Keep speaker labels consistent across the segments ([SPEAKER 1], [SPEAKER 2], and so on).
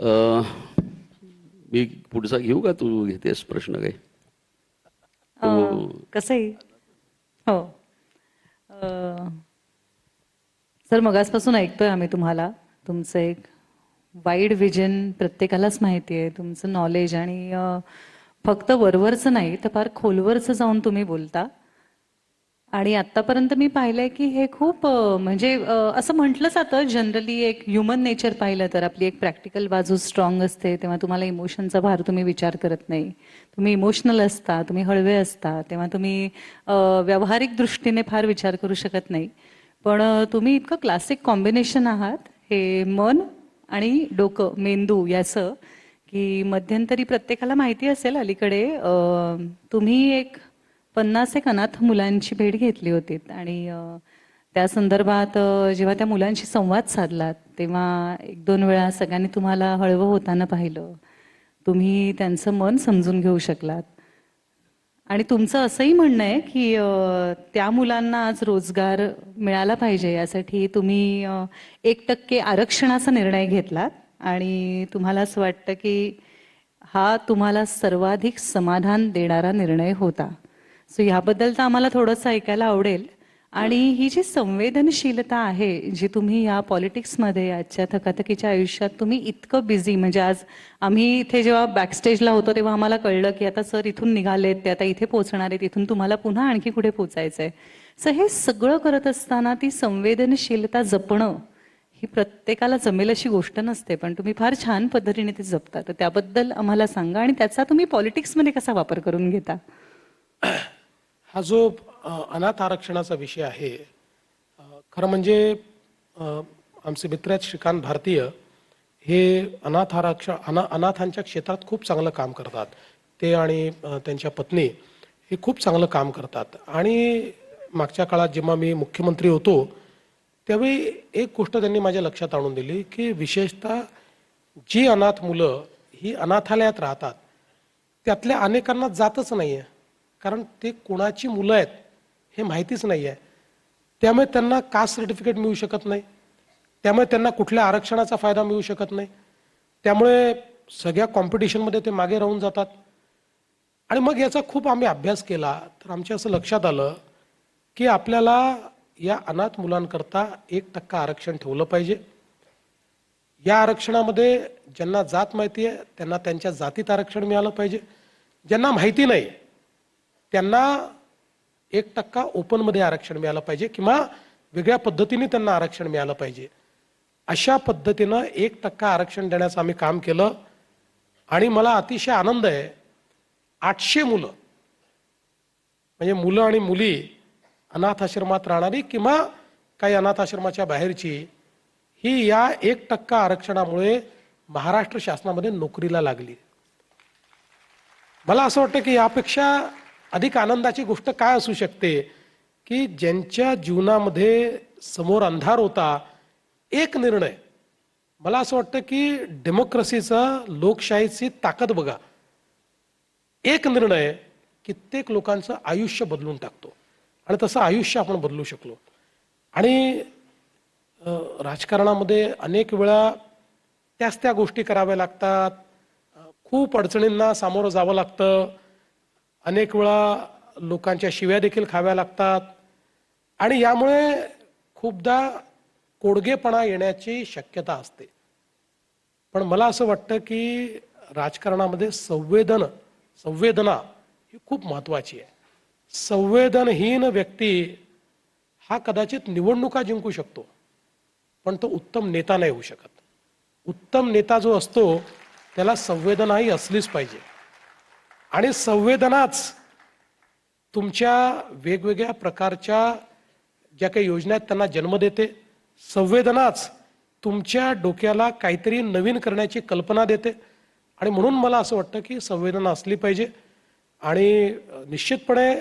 [SPEAKER 1] अ, मी पुढचा घेऊ का, तू घेतेस प्रश्न काही? तू
[SPEAKER 2] कसंही हो. अ, सर मगासपासून ऐकतोय आम्ही तुम्हाला. तुमचं एक वाईड विजन प्रत्येकालाच माहिती आहे, तुमचं नॉलेज. आणि फक्त वरवरचं नाही तर फार खोलवरचं जाऊन तुम्ही बोलता. आणि आतापर्यंत मी पाहिलंय की हे खूप म्हणजे असं म्हटलं जातं जनरली, एक ह्युमन नेचर पाहिलं तर आपली एक प्रॅक्टिकल बाजू स्ट्रॉंग असते, तेव्हा तुम्हाला इमोशनचा भार तुम्ही विचार करत नाही. तुम्ही इमोशनल असता, तुम्ही हळवे असता, तेव्हा तुम्ही व्यावहारिक दृष्टीने फार विचार करू शकत नाही. पण तुम्ही इतकं क्लासिक कॉम्बिनेशन आहात, हे मन आणि डोकं, मेंदू याचं, की मध्यंतरी प्रत्येकाला माहिती असेल अलीकडे तुम्ही एक 50 एक अनाथ मुलांची भेट घेतली होती. आणि त्या संदर्भात जेव्हा त्या मुलांशी संवाद साधलात तेव्हा एक दोन वेळा सगळ्यांनी तुम्हाला हळवं होताना पाहिलं. तुम्ही त्यांचं मन समजून घेऊ शकलात. आणि तुमचं असंही म्हणणं आहे की त्या मुलांना आज रोजगार मिळाला पाहिजे यासाठी तुम्ही 1% आरक्षणाचा निर्णय घेतलात. आणि तुम्हाला असं वाटतं की हा तुम्हाला सर्वाधिक समाधान देणारा निर्णय होता. सो ह्याबद्दल तर आम्हाला थोडंसं ऐकायला आवडेल. आणि ही जी संवेदनशीलता आहे जी तुम्ही या पॉलिटिक्समध्ये आजच्या थकाथकीच्या आयुष्यात तुम्ही इतकं बिझी, म्हणजे आज आम्ही इथे जेव्हा बॅकस्टेजला होतो तेव्हा आम्हाला कळलं की आता सर इथून निघालेत, ते आता इथे पोहोचणार आहेत, इथून तुम्हाला पुन्हा आणखी कुठे पोचायचंय. सो हे सगळं करत असताना ती संवेदनशीलता जपणं ही प्रत्येकाला जमेल अशी गोष्ट नसते, पण तुम्ही फार छान पद्धतीने ते जपता. तर त्याबद्दल आम्हाला सांगा आणि त्याचा तुम्ही पॉलिटिक्समध्ये कसा वापर करून घेता.
[SPEAKER 3] हा जो अनाथ आरक्षणाचा विषय आहे, खरं म्हणजे आमचे मित्र आहेत श्रीकांत भारतीय, हे अनाथांच्या क्षेत्रात खूप चांगलं काम करतात. ते आणि त्यांच्या पत्नी हे खूप चांगलं काम करतात. आणि मागच्या काळात जेव्हा मी मुख्यमंत्री होतो त्यावेळी एक गोष्ट त्यांनी माझ्या लक्षात आणून दिली की विशेषतः जी अनाथ मुलं ही अनाथालयात राहतात त्यातल्या अनेकांना जातच नाही आहे, कारण ते कोणाची मुलं आहेत हे माहितीच नाही आहे. त्यामुळे त्यांना कास्ट सर्टिफिकेट मिळू शकत नाही, त्यामुळे त्यांना कुठल्या आरक्षणाचा फायदा मिळू शकत नाही. त्यामुळे सगळ्या कॉम्पिटिशनमध्ये ते मागे राहून जातात. आणि मग याचा खूप आम्ही अभ्यास केला तर आमच्या असं लक्षात आलं की आपल्याला या अनाथ मुलांकरता 1% आरक्षण ठेवलं पाहिजे. या आरक्षणामध्ये ज्यांना जात माहिती आहे त्यांना त्यांच्या जातीत आरक्षण मिळालं पाहिजे. ज्यांना माहिती नाही त्यांना 1% ओपनमध्ये आरक्षण मिळालं पाहिजे किंवा वेगळ्या पद्धतीने त्यांना आरक्षण मिळालं पाहिजे. अशा पद्धतीनं 1% आरक्षण देण्याचं आम्ही काम केलं. आणि मला अतिशय आनंद आहे, 800 मुलं, म्हणजे मुलं आणि मुली अनाथ आश्रमात राहणारी किंवा काही अनाथ आश्रमाच्या बाहेरची, ही या 1% आरक्षणामुळे महाराष्ट्र शासनामध्ये नोकरीला लागली. मला असं वाटतं की यापेक्षा अधिक आनंदाची गोष्ट काय असू शकते की ज्यांच्या जीवनामध्ये समोर अंधार होता, एक निर्णय, मला असं वाटतं की डेमोक्रेसीचा, लोकशाहीची ताकद बघा, एक निर्णय कित्येक लोकांचं आयुष्य बदलून टाकतो. आणि तसं आयुष्य आपण बदलू शकलो. आणि राजकारणामध्ये अनेक वेळा त्याच त्या गोष्टी कराव्या लागतात, खूप अडचणींना सामोरं जावं लागतं, अनेक वेळा लोकांच्या शिव्या देखील खाव्या लागतात. आणि यामुळे खूपदा कोडगेपणा येण्याची शक्यता असते. पण मला असं वाटतं की राजकारणामध्ये संवेदना ही खूप महत्त्वाची आहे. संवेदनहीन व्यक्ती हा कदाचित निवडणुका जिंकू शकतो, पण तो उत्तम नेता नाही होऊ शकत. उत्तम नेता जो असतो त्याला संवेदनाही असलीच पाहिजे. आणि संवेदनाच तुमच्या वेगवेगळ्या प्रकारच्या ज्या काही योजना आहेत त्यांना जन्म देते. संवेदनाच तुमच्या डोक्याला काहीतरी नवीन करण्याची कल्पना देते. आणि म्हणून मला असं वाटतं की संवेदना असली पाहिजे. आणि निश्चितपणे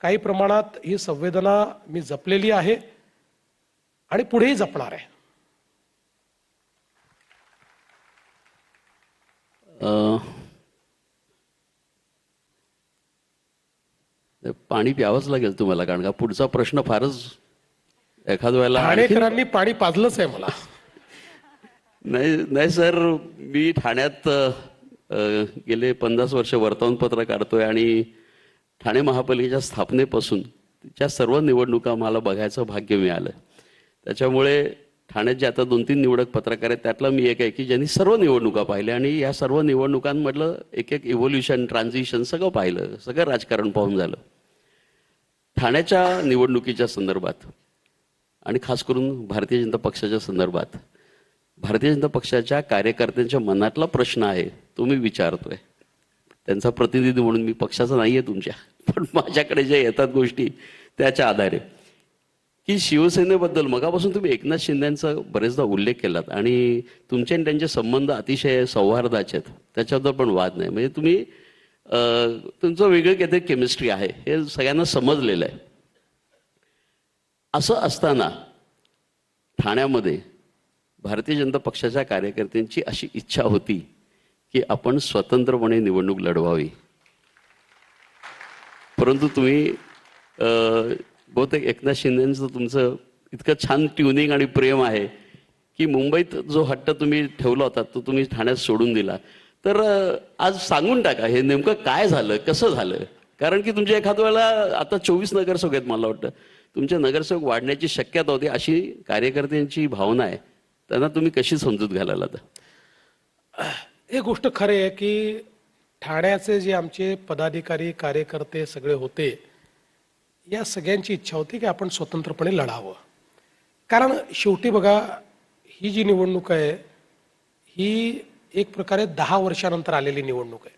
[SPEAKER 3] काही प्रमाणात ही संवेदना मी जपलेली आहे आणि पुढेही जपणार आहे.
[SPEAKER 1] अ, पाणी प्यावंच लागेल तुम्हाला, कारण का पुढचा प्रश्न फारच एखाद वेळेला आणखीन.
[SPEAKER 3] ठाणेकरांनी पाणी पाजलंच आहे मला.
[SPEAKER 1] नाही नाही सर, मी ठाण्यात गेले 50 वर्ष वर्तमानपत्र काढतोय आणि ठाणे महापालिकेच्या स्थापनेपासून त्या सर्व निवडणुका मला बघायचं भाग्य मिळालं. त्याच्यामुळे ठाण्यात जे आता 2-3 निवडक पत्रकार आहेत त्यातला मी एक आहे की ज्यांनी सर्व निवडणुका पाहिल्या आणि या सर्व निवडणुकांमधलं एक एक इव्होल्युशन, ट्रान्झिशन सगळं पाहिलं, सगळं राजकारण पाहून झालं. ठाण्याच्या निवडणुकीच्या संदर्भात आणि खास करून भारतीय जनता पक्षाच्या संदर्भात भारतीय जनता पक्षाच्या कार्यकर्त्यांच्या मनातला प्रश्न आहे तो मी विचारतोय. त्यांचा प्रतिनिधी म्हणून, मी पक्षाचा नाही आहे तुमच्या, पण माझ्याकडे ज्या येतात गोष्टी त्याच्या आधारे, की शिवसेनेबद्दल मगापासून तुम्ही एकनाथ शिंदेंचा बरेचदा उल्लेख केलात आणि तुमचे आणि त्यांचे संबंध अतिशय सौहार्दाचे आहेत, त्याच्याबद्दल पण वाद नाही. म्हणजे तुम्ही तुमचं वेगळं काहीतरी केमिस्ट्री आहे हे सगळ्यांना समजलेलं आहे. असं असताना ठाण्यामध्ये भारतीय जनता पक्षाच्या कार्यकर्त्यांची अशी इच्छा होती की आपण स्वतंत्रपणे निवडणूक लढवावी. परंतु तुम्ही बहुतेक एकनाथ शिंदेंचं तुमचं इतकं छान ट्युनिंग आणि प्रेम आहे की मुंबईत जो हट्ट तुम्ही ठेवला होता तो तुम्ही ठाण्यात सोडून दिला. तर आज सांगून टाका हे नेमकं काय झालं, कसं झालं. कारण की तुमच्या एखाद्या वेळेला आता 24 नगरसेवक आहेत, मला वाटतं तुमचे नगरसेवक वाढण्याची शक्यता होती, अशी कार्यकर्त्यांची भावना आहे. त्यांना तुम्ही कशी समजूत घालायला? तर
[SPEAKER 3] एक गोष्ट खरी आहे की ठाण्याचे जे आमचे पदाधिकारी कार्यकर्ते सगळे होते, या सगळ्यांची इच्छा होती की आपण स्वतंत्रपणे लढावं. कारण शेवटी बघा, ही जी निवडणूक आहे ही एक प्रकारे 10 वर्षानंतर आलेली निवडणूक आहे.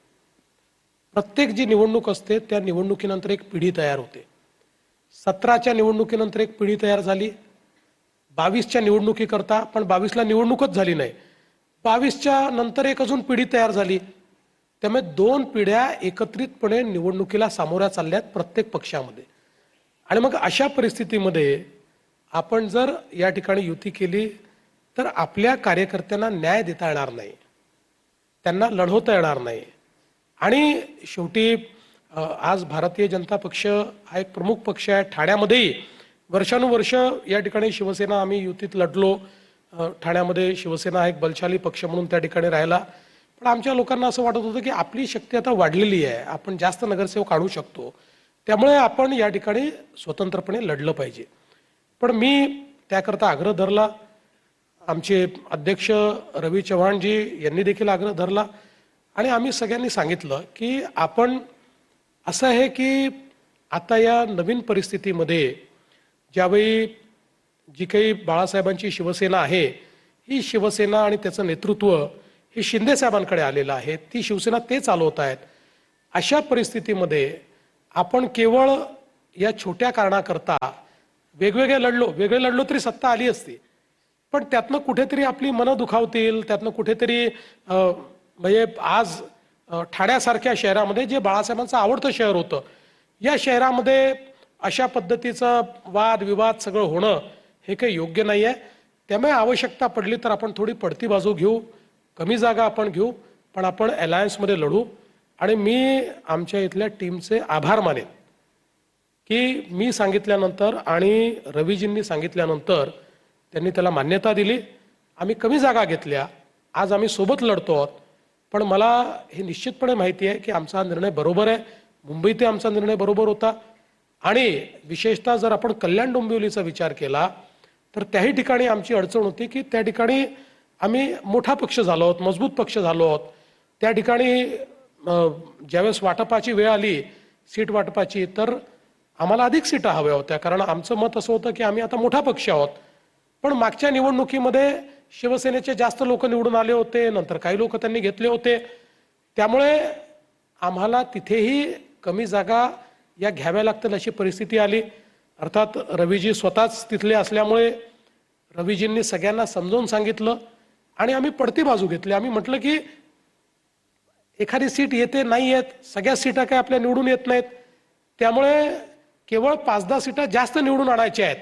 [SPEAKER 3] प्रत्येक जी निवडणूक असते त्या निवडणुकीनंतर एक पिढी तयार होते. 17च्या निवडणुकीनंतर एक पिढी तयार झाली, 22च्या निवडणुकीकरता, पण 22ला निवडणूकच झाली नाही. 22च्या नंतर एक अजून पिढी तयार झाली. त्यामुळे 2 पिढ्या एकत्रितपणे निवडणुकीला सामोऱ्या चालल्यात प्रत्येक पक्षामध्ये. आणि मग अशा परिस्थितीमध्ये आपण जर या ठिकाणी युती केली तर आपल्या कार्यकर्त्यांना न्याय देता येणार नाही, त्यांना लढवता येणार नाही. आणि शेवटी आज भारतीय जनता पक्ष हा एक प्रमुख पक्ष आहे. ठाण्यामध्येही वर्षानुवर्ष या ठिकाणी शिवसेना आम्ही युतीत लढलो. ठाण्यामध्ये शिवसेना एक बलशाली पक्ष म्हणून त्या ठिकाणी राहिला. पण आमच्या लोकांना असं वाटत होतं की आपली शक्ती आता वाढलेली आहे, आपण जास्त नगरसेवक आणू शकतो, त्यामुळे आपण या ठिकाणी स्वतंत्रपणे लढलं पाहिजे. पण मी त्याकरता आग्रह धरला. आमचे अध्यक्ष रवी चव्हाणजी यांनी देखील आग्रह धरला आणि आम्ही सगळ्यांनी सांगितलं की आपण असं आहे की आता या नवीन परिस्थितीमध्ये ज्यावेळी जी काही बाळासाहेबांची शिवसेना आहे, ही शिवसेना आणि त्याचं नेतृत्व हे शिंदे साहेबांकडे आलेलं आहे, ती शिवसेना ते चालवत आहेत. अशा परिस्थितीमध्ये आपण केवळ या छोट्या कारणाकरता वेगळे लढलो तरी सत्ता आली असती, पण त्यातनं कुठेतरी आपली मनं दुखावतील, त्यातनं कुठेतरी म्हणजे आज ठाण्यासारख्या शहरामध्ये जे बाळासाहेबांचं आवडतं शहर होतं, या शहरामध्ये अशा पद्धतीचं वाद विवाद सगळं होणं हे काही योग्य नाही आहे. त्यामुळे आवश्यकता पडली तर आपण थोडी पडती बाजू घेऊ, कमी जागा आपण घेऊ, पण आपण अलायन्समध्ये लढू. आणि मी आमच्या इथल्या टीमचे आभार मानेन की मी सांगितल्यानंतर आणि रवीजींनी सांगितल्यानंतर त्यांनी त्याला मान्यता दिली. आम्ही कमी जागा घेतल्या, आज आम्ही सोबत लढतो आहोत. पण मला हे निश्चितपणे माहिती आहे की आमचा हा निर्णय बरोबर आहे. मुंबईत आमचा निर्णय बरोबर होता. आणि विशेषतः जर आपण कल्याण डोंबिवलीचा विचार केला तर त्याही ठिकाणी आमची अडचण होती की त्या ठिकाणी आम्ही मोठा पक्ष झालो आहोत, मजबूत पक्ष झालो आहोत. त्या ठिकाणी ज्यावेळेस वाटपाची वेळ आली, सीट वाटपाची, तर आम्हाला अधिक सीटा हव्या होत्या, कारण आमचं मत असं होतं की आम्ही आता मोठा पक्ष आहोत. पण मागच्या निवडणुकीमध्ये शिवसेनेचे जास्त लोक निवडून आले होते, नंतर काही लोक त्यांनी घेतले होते. त्यामुळे आम्हाला तिथेही कमी जागा या घ्याव्या लागतील अशी परिस्थिती आली. अर्थात रवीजी स्वतःच तिथले असल्यामुळे रवीजींनी सगळ्यांना समजावून सांगितलं आणि आम्ही पडती बाजू घेतली. आम्ही म्हटलं की एखादी सीट येते नाही येत, सगळ्या सीटा काय आपल्या निवडून येत नाहीत, त्यामुळे केवळ 5-10 सीटा जास्त निवडून आणायच्या आहेत.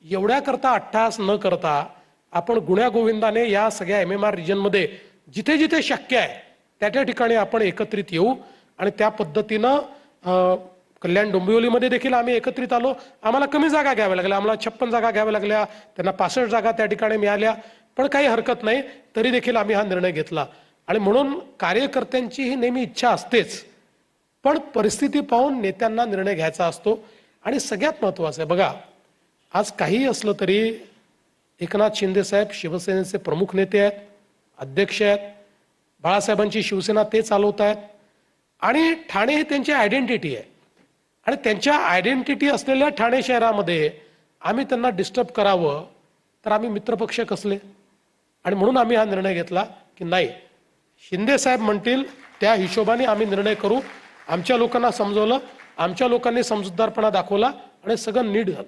[SPEAKER 3] एवढ्या करता अट्टहास न करता आपण गुण्यागोविंदाने या सगळ्या MMR रिजनमध्ये जिथे जिथे शक्य आहे त्या त्या ठिकाणी आपण एकत्रित येऊ. आणि त्या पद्धतीनं कल्याण डोंबिवलीमध्ये देखील आम्ही एकत्रित आलो. आम्हाला कमी जागा घ्याव्या लागल्या, आम्हाला 56 जागा घ्याव्या लागल्या, त्यांना 65 जागा त्या ठिकाणी मिळाल्या. पण काही हरकत नाही, तरी देखील आम्ही हा निर्णय घेतला. आणि म्हणून कार्यकर्त्यांची ही नेहमी इच्छा असतेच, पण परिस्थिती पाहून नेत्यांना निर्णय घ्यायचा असतो. आणि सगळ्यात महत्त्वाचं आहे बघा, आज काहीही असलं तरी एकनाथ शिंदे साहेब शिवसेनेचे प्रमुख नेते आहेत, अध्यक्ष आहेत. बाळासाहेबांची शिवसेना ते चालवत आहेत आणि ठाणे ही त्यांची आयडेंटिटी आहे. आणि त्यांच्या आयडेंटिटी असलेल्या ठाणे शहरामध्ये आम्ही त्यांना डिस्टर्ब करावं तर आम्ही मित्रपक्ष कसले. आणि म्हणून आम्ही हा निर्णय घेतला की नाही, शिंदे साहेब म्हणतील त्या हिशोबाने आम्ही निर्णय करू. आमच्या लोकांना समजवलं, आमच्या लोकांनी समजूतदारपणा दाखवला आणि सगळं नीट झालं.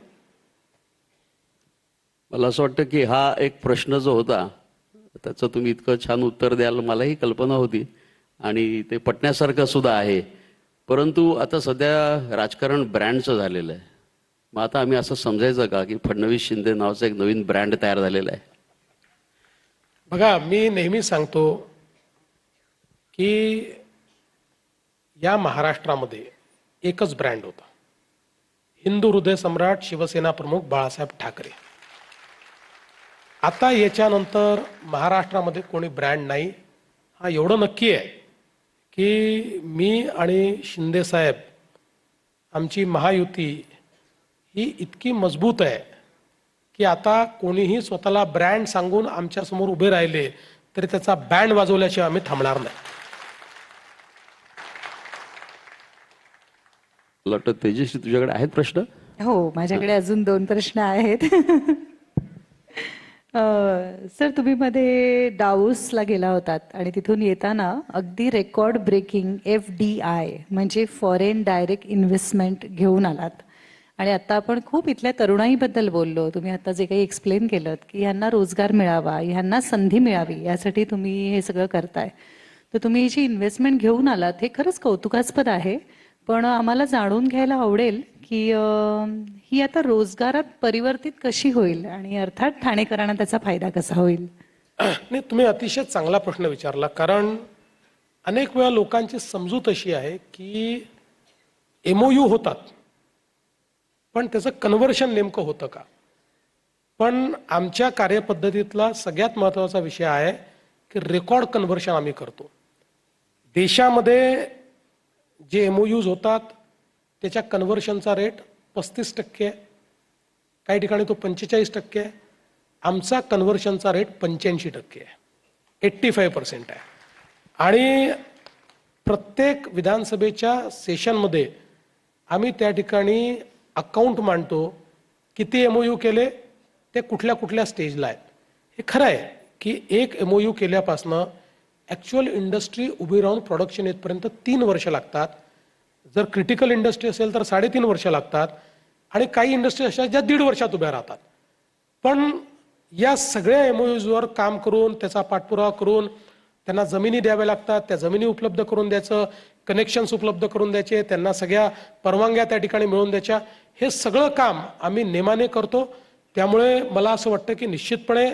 [SPEAKER 1] मला असं वाटतं की हा एक प्रश्न जो होता त्याचं तुम्ही इतकं छान उत्तर द्याल मलाही कल्पना होती आणि ते पटण्यासारखं सुद्धा आहे. परंतु आता सध्या राजकारण ब्रँडचं झालेलं आहे. मग आता आम्ही असं समजायचं का की फडणवीस शिंदे नावाचा एक नवीन ब्रँड तयार झालेला आहे?
[SPEAKER 3] बघा, मी नेहमी सांगतो की या महाराष्ट्रामध्ये एकच ब्रँड होता, हिंदू हृदय सम्राट शिवसेना प्रमुख बाळासाहेब ठाकरे. आता याच्यानंतर महाराष्ट्रामध्ये कोणी ब्रँड नाही. हा एवढं नक्की आहे की मी आणि शिंदे साहेब आमची महायुती ही इतकी मजबूत आहे की आता कोणीही स्वतःला ब्रँड सांगून आमच्यासमोर उभे राहिले तरी त्याचा बँड वाजवल्याशिवाय आम्ही थांबणार नाही.
[SPEAKER 1] मला वाटतं तेजस्वी तुझ्याकडे आहेत प्रश्न?
[SPEAKER 2] हो, माझ्याकडे अजून 2 प्रश्न आहेत. सर, तुम्ही मध्ये डाऊसला गेला होतात आणि तिथून येताना अगदी रेकॉर्ड ब्रेकिंग FDI म्हणजे फॉरेन डायरेक्ट इन्व्हेस्टमेंट घेऊन आलात. आणि आता आपण खूप इथल्या तरुणाईबद्दल बोललो. तुम्ही आता जे काही एक्सप्लेन केलं की ह्यांना रोजगार मिळावा, ह्यांना संधी मिळावी, यासाठी तुम्ही हे सगळं करताय. तर तुम्ही जी इन्व्हेस्टमेंट घेऊन आलात हे खरंच कौतुकास्पद आहे. पण आम्हाला जाणून घ्यायला आवडेल की ही आता रोजगारात परिवर्तित कशी होईल आणि अर्थात ठाणेकरांना त्याचा फायदा कसा होईल?
[SPEAKER 3] नाही, तुम्ही अतिशय चांगला प्रश्न विचारला. कारण अनेक वेळा लोकांची समजूत अशी आहे की MOU होतात पण त्याचं कन्व्हर्शन नेमकं होतं का. पण आमच्या कार्यपद्धतीतला सगळ्यात महत्त्वाचा विषय आहे की रेकॉर्ड कन्व्हर्शन आम्ही करतो. देशामध्ये जे MOUs होतात त्याच्या कन्व्हर्शनचा रेट 35% आहे, काही ठिकाणी तो 45% आहे. आमचा कन्व्हर्शनचा रेट 85% आहे, 85% आहे. आणि प्रत्येक विधानसभेच्या सेशनमध्ये आम्ही त्या ठिकाणी अकाउंट मांडतो, किती MOU केले, ते कुठल्या कुठल्या स्टेजला आहेत. हे खरं आहे की एक MOU केल्यापासनं ॲक्च्युअल इंडस्ट्री उभी राहून प्रोडक्शन येतपर्यंत 3 वर्ष लागतात. जर क्रिटिकल इंडस्ट्री असेल तर 3.5 वर्ष लागतात आणि काही इंडस्ट्री अशा ज्या 1.5 वर्षात उभ्या राहतात. पण या सगळ्या MOUsवर काम करून त्याचा पाठपुरावा करून त्यांना जमिनी द्याव्या लागतात, त्या जमिनी उपलब्ध करून द्यायचं, कनेक्शन्स उपलब्ध करून द्यायचे, त्यांना सगळ्या परवानग्या त्या ठिकाणी मिळवून द्यायच्या. हे सगळं काम आम्ही नेमाने करतो. त्यामुळे मला असं वाटतं की निश्चितपणे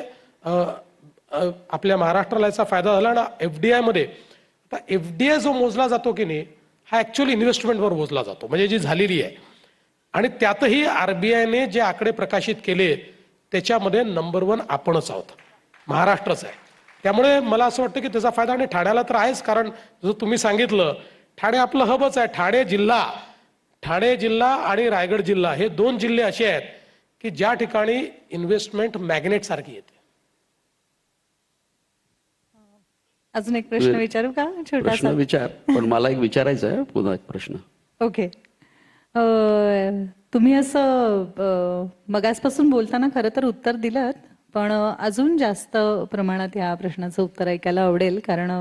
[SPEAKER 3] आपल्या महाराष्ट्राला याचा फायदा झाला. ना FDI मध्ये आता FDI जो मोजला जातो की नाही, हा ॲक्च्युअली इन्व्हेस्टमेंटवर मोजला जातो, म्हणजे जी झालेली आहे. आणि त्यातही RBIने जे आकडे प्रकाशित केले त्याच्यामध्ये नंबर 1 आपणच आहोत, महाराष्ट्रच आहे. त्यामुळे मला असं वाटतं की त्याचा फायदा आणि ठाण्याला तर आहेच. कारण जसं तुम्ही सांगितलं, ठाणे आपलं हबच आहे. ठाणे जिल्हा आणि रायगड जिल्हा हे 2 जिल्हे असे आहेत की ज्या ठिकाणी इन्व्हेस्टमेंट मॅग्नेट सारखी येते.
[SPEAKER 2] अजून एक प्रश्न विचारू का?
[SPEAKER 1] प्रश्न
[SPEAKER 2] छोटासा.
[SPEAKER 1] विचार, पण मला एक विचारायचा आहे पुन्हा एक प्रश्न.
[SPEAKER 2] ओके. तुम्ही असं मगासपासून बोलताना खरं तर उत्तर दिलं, पण अजून जास्त प्रमाणात या प्रश्नाचं उत्तर ऐकायला आवडेल. कारण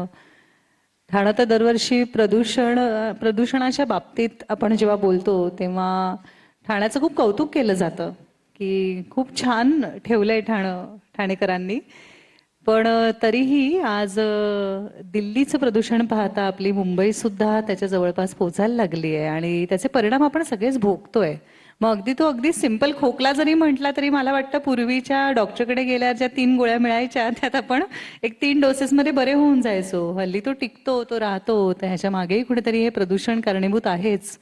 [SPEAKER 2] ठाणं तर दरवर्षी प्रदूषणाच्या बाबतीत आपण जेव्हा बोलतो तेव्हा ठाण्याचं खूप कौतुक केलं जातं की खूप छान ठेवलंय ठाणेकरांनी. पण तरीही आज दिल्लीचं प्रदूषण पाहता आपली मुंबई सुद्धा त्याच्या जवळपास पोचायला लागली आहे आणि त्याचे परिणाम आपण सगळेच भोगतोय. मग अगदी सिंपल खोकला जरी म्हटला तरी मला वाटतं पूर्वीच्या डॉक्टरकडे गेल्या ज्या 3 गोळ्या मिळायच्या त्यात आपण एक 3 डोसेसमध्ये बरे होऊन जायचो. हल्ली तो टिकतो, तो राहतो. तर ह्याच्या मागेही कुठेतरी हे प्रदूषण कारणीभूत आहेच.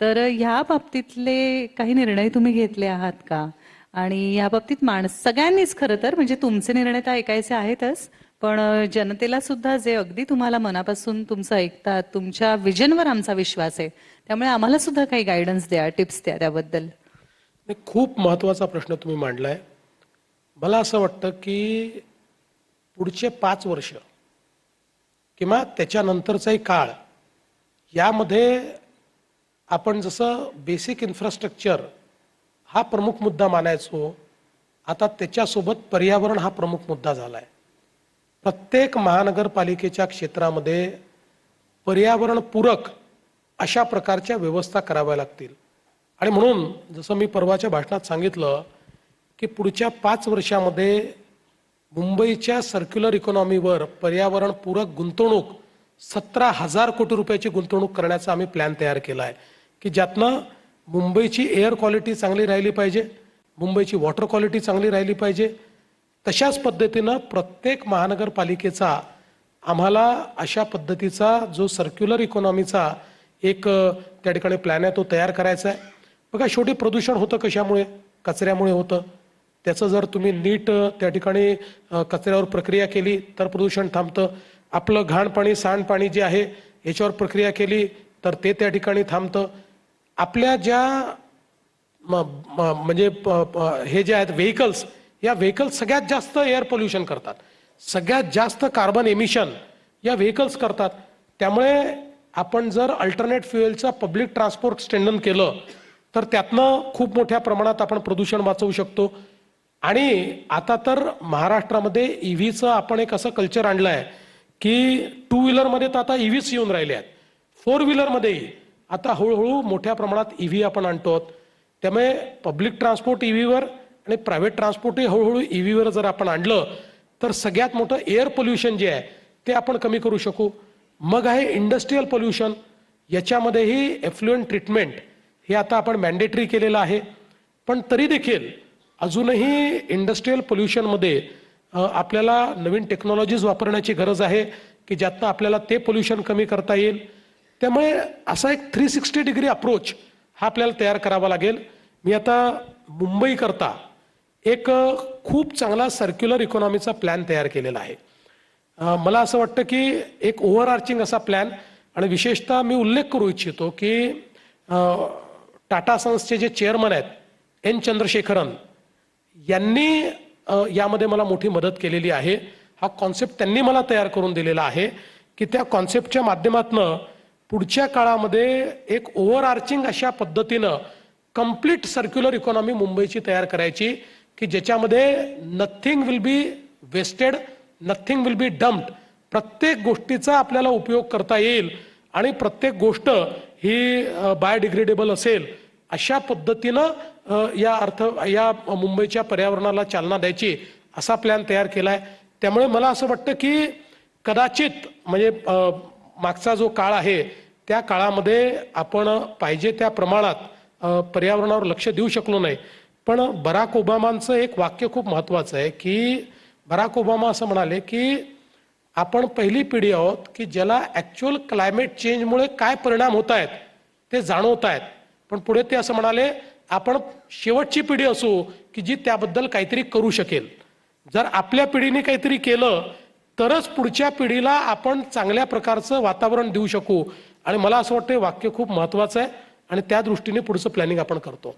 [SPEAKER 2] तर ह्या बाबतीतले काही निर्णय तुम्ही घेतले आहात का? आणि या बाबतीत सगळ्यांनीच खरं तर म्हणजे तुमचे निर्णय तर ऐकायचे आहेतच, पण जनतेला सुद्धा जे अगदी तुम्हाला मनापासून तुमचं ऐकतात, तुमच्या विजनवर आमचा विश्वास आहे, त्यामुळे आम्हाला सुद्धा काही गायडन्स द्या, टिप्स द्या त्याबद्दल.
[SPEAKER 3] नाही, खूप महत्त्वाचा प्रश्न तुम्ही मांडलाय. मला असं वाटतं की पुढचे 5 वर्ष किंवा त्याच्यानंतरचाही काळ, यामध्ये आपण जसं बेसिक इन्फ्रास्ट्रक्चर हा प्रमुख मुद्दा मानायचो, आता त्याच्यासोबत पर्यावरण हा प्रमुख मुद्दा झाला आहे. प्रत्येक महानगरपालिकेच्या क्षेत्रामध्ये पर्यावरणपूरक अशा प्रकारच्या व्यवस्था कराव्या लागतील. आणि म्हणून जसं मी परवाच्या भाषणात सांगितलं की पुढच्या 5 वर्षामध्ये मुंबईच्या सर्क्युलर इकॉनॉमीवर पर्यावरणपूरक गुंतवणूक 17,000 कोटी रुपयाची गुंतवणूक करण्याचा आम्ही प्लॅन तयार केला आहे, की ज्यातनं मुंबईची एअर क्वालिटी चांगली राहिली पाहिजे, मुंबईची वॉटर क्वालिटी चांगली राहिली पाहिजे. तशाच पद्धतीनं प्रत्येक महानगरपालिकेचा आम्हाला अशा पद्धतीचा जो सर्क्युलर इकॉनॉमीचा एक त्या ठिकाणी प्लॅन आहे तो तयार करायचा आहे. बघा, शेवटी प्रदूषण होतं कशामुळे? कचऱ्यामुळे होतं. त्याचं जर तुम्ही नीट त्या ठिकाणी कचऱ्यावर प्रक्रिया केली तर प्रदूषण थांबतं. आपलं घाण पाणी, सांडपाणी जे आहे याच्यावर प्रक्रिया केली तर ते त्या ठिकाणी थांबतं. आपल्या ज्या म्हणजे हे जे आहेत व्हेकल्स, या व्हेकल्स सगळ्यात जास्त एअर पोल्युशन करतात, सगळ्यात जास्त कार्बन एमिशन या व्हेकल्स करतात. त्यामुळे आपण जर अल्टरनेट फ्युएलचा पब्लिक ट्रान्सपोर्ट स्ट्रेंथन केलं तर त्यातनं खूप मोठ्या प्रमाणात आपण प्रदूषण वाचवू शकतो. आणि आता तर महाराष्ट्रामध्ये ईव्हीचं आपण एक असं कल्चर आणलं आहे की 2 व्हीलरमध्ये तर आता ईव्हीच येऊन राहिले आहेत, 4 व्हीलरमध्येही आता हळूहळू मोठ्या प्रमाणात ईव्ही आपण आणतो. त्यामुळे पब्लिक ट्रान्सपोर्ट ईव्हीवर आणि प्रायव्हेट ट्रान्सपोर्टही हळूहळू ईव्हीवर जर आपण आणलं तर सगळ्यात मोठं एअर पोल्युशन जे आहे ते आपण कमी करू शकू. मग आहे इंडस्ट्रीयल पोल्युशन, याच्यामध्येही एफ्लुएंट ट्रीटमेंट हे आता आपण मॅन्डेटरी केलेलं आहे. पण तरी देखील अजूनही इंडस्ट्रीयल पोल्युशनमध्ये आपल्याला नवीन टेक्नॉलॉजीज वापरण्याची गरज आहे की ज्यातनं आपल्याला ते पोल्युशन कमी करता येईल. त्यामुळे असा एक 360 डिग्री अप्रोच हा आपल्याला तयार करावा लागेल. मी आता मुंबईकरता एक खूप चांगला सर्क्युलर इकॉनॉमीचा प्लॅन तयार केलेला आहे. मला असं वाटतं की एक ओव्हरआर्चिंग असा प्लॅन, आणि विशेषतः मी उल्लेख करू इच्छितो की टाटा सन्सचे जे चेअरमन आहेत एन चंद्रशेखरन यांनी यामध्ये मला मोठी मदत केलेली आहे. हा कॉन्सेप्ट त्यांनी मला तयार करून दिलेला आहे की त्या कॉन्सेप्टच्या माध्यमातून पुढच्या काळामध्ये एक ओव्हरआर्चिंग अशा पद्धतीनं कंप्लीट सर्क्युलर इकॉनॉमी मुंबईची तयार करायची की ज्याच्यामध्ये nothing will be wasted, nothing will be dumped. प्रत्येक गोष्टीचा आपल्याला उपयोग करता येईल आणि प्रत्येक गोष्ट ही बायोडिग्रेडेबल असेल अशा पद्धतीनं या मुंबईच्या पर्यावरणाला चालना द्यायची असा प्लॅन तयार केला आहे. त्यामुळे मला असं वाटतं की कदाचित म्हणजे मागचा जो काळ आहे त्या काळामध्ये आपण पाहिजे त्या प्रमाणात पर्यावरणावर लक्ष देऊ शकलो नाही. पण बराक ओबामांचं एक वाक्य खूप महत्त्वाचं आहे की बराक ओबामा असं म्हणाले की आपण पहिली पिढी आहोत की ज्याला ॲक्च्युअल क्लायमेट चेंजमुळे काय परिणाम होत आहेत ते जाणवत आहेत. पण पुढे ते असं म्हणाले आपण शेवटची पिढी असू की जी त्याबद्दल काहीतरी करू शकेल. जर आपल्या पिढीने काहीतरी केलं तरच पुढच्या पिढीला आपण चांगल्या प्रकारचं वातावरण देऊ शकू. आणि मला असं वाटतं हे वाक्य खूप महत्त्वाचं आहे आणि त्या दृष्टीने पुढचं प्लॅनिंग आपण करतो.